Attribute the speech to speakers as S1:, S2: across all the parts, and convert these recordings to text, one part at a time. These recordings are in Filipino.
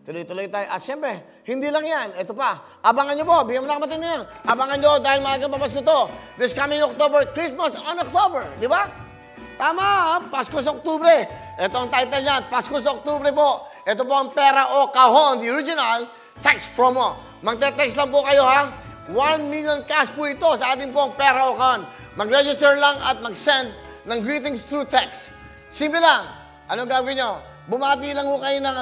S1: Tuloy-tuloy tayo. At siyempre, hindi lang yan. Ito pa. Abangan nyo po. Bigyan mo na kapatid na yan. Abangan nyo dahil maagang papasko to. This coming October, Christmas on October. Di ba? Tama, ha? Pasko sa Oktubre. Ito ang title niyan. Pasko sa Oktubre po. Ito po ang pera o kahon, the original text promo. Magte-text lang po kayo, ha? 1 million cash po ito sa ating pong pera o kahon. Mag-register lang at mag-send ng greetings through text. Simple lang. Anong gagawin nyo? Bumati lang po kayo ng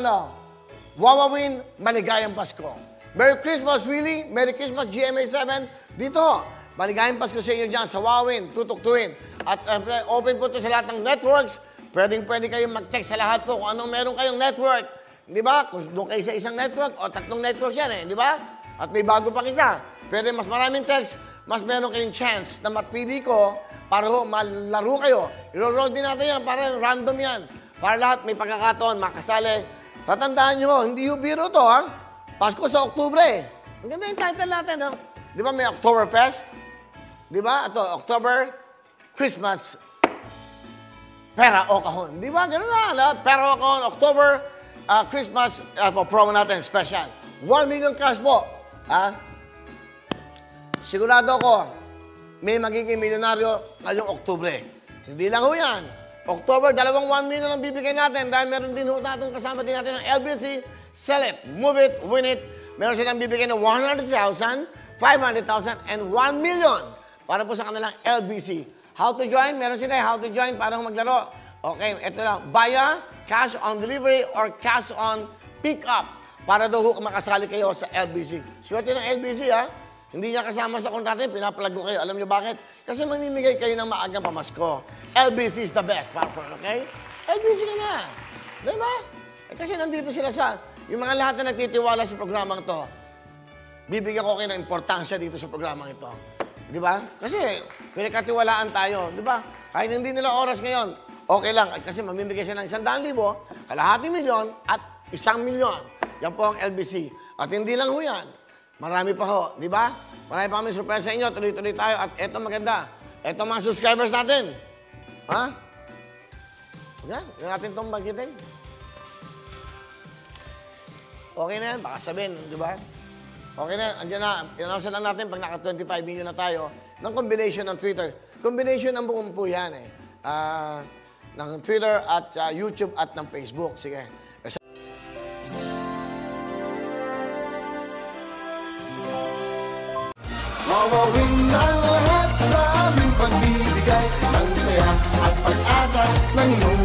S1: Wawawin, maligayang Pasko. Merry Christmas, Willie. Merry Christmas, GMA7. Dito, maligayang Pasko sa inyo dyan sa Wawawin, tutuktuin. At open po ito sa lahat ng networks. Pwede kayong mag-text sa lahat po kung anong meron kayong network. Di ba? Kung doon kayo sa isang network o tatlong network yan di ba? At may bago pang isa. Pwede mas maraming text, mas meron kayong chance na mapili ko para malaro kayo. I-roll din natin yan, para random yan. Para lahat may pagkakataon, makasali. Tatandaan nyo, hindi yung biro to, ha? Pasko sa Oktubre. Ang ganda yung title natin, ha? Di ba may Oktoberfest? Di ba? Ito, October, Christmas, pera o kahon. Di ba? Ganun na, pera o kahon, October, Christmas, promo natin, special. 1 million cash po, ha? Sigurado ako, may magiging milyonaryo ngayong Oktubre. Hindi lang ho yan. October, 1 million ang bibigay natin dahil meron din ho natin kasama din natin ng LBC. Sell it, move it, win it. Meron silang bibigay ng 100,000, 500,000, and 1 million para po sa kanilang LBC. How to join? Meron sila how to join para maglaro. Okay, ito lang. Via cash on delivery or cash on pick-up para daw ho makasali kayo sa LBC. Swerte ng LBC, ha? Hindi niya kasama sa kontrata, pinapalag ko kayo. Alam niyo bakit? Kasi mamimigay kayo ng maagang pamasko. LBC is the best platform, okay? LBC ka na. Di ba? Kasi nandito sila sa... Yung mga lahat na nagtitiwala sa programang to, bibigyan ko kayo ng importansya dito sa programang ito. Di ba? Kasi pinagkatiwalaan tayo. Di ba? Kahit hindi nila oras ngayon, okay lang. Kasi mamimigay siya ng 100,000, 500,000 at 1 milyon. Yan po ang LBC. At hindi lang ho yan. Marami pa ho, di ba? Marami pa kami surprise sa inyo. Tuloy-tuloy tayo. At eto maganda. Eto mga subscribers natin. Ha? Yan. Yung natin itong magitin. Okay na yan. Baka sabihin, di ba? Okay na. Andiyan na. I-announce lang natin pag naka-25 million na tayo ng combination ng Twitter. Combination ng buong po yan ng Twitter at YouTube at ng Facebook. Sige.
S2: Wawawin ang lahat sa aming pagbibigay ng saya at pag-asa ng iyong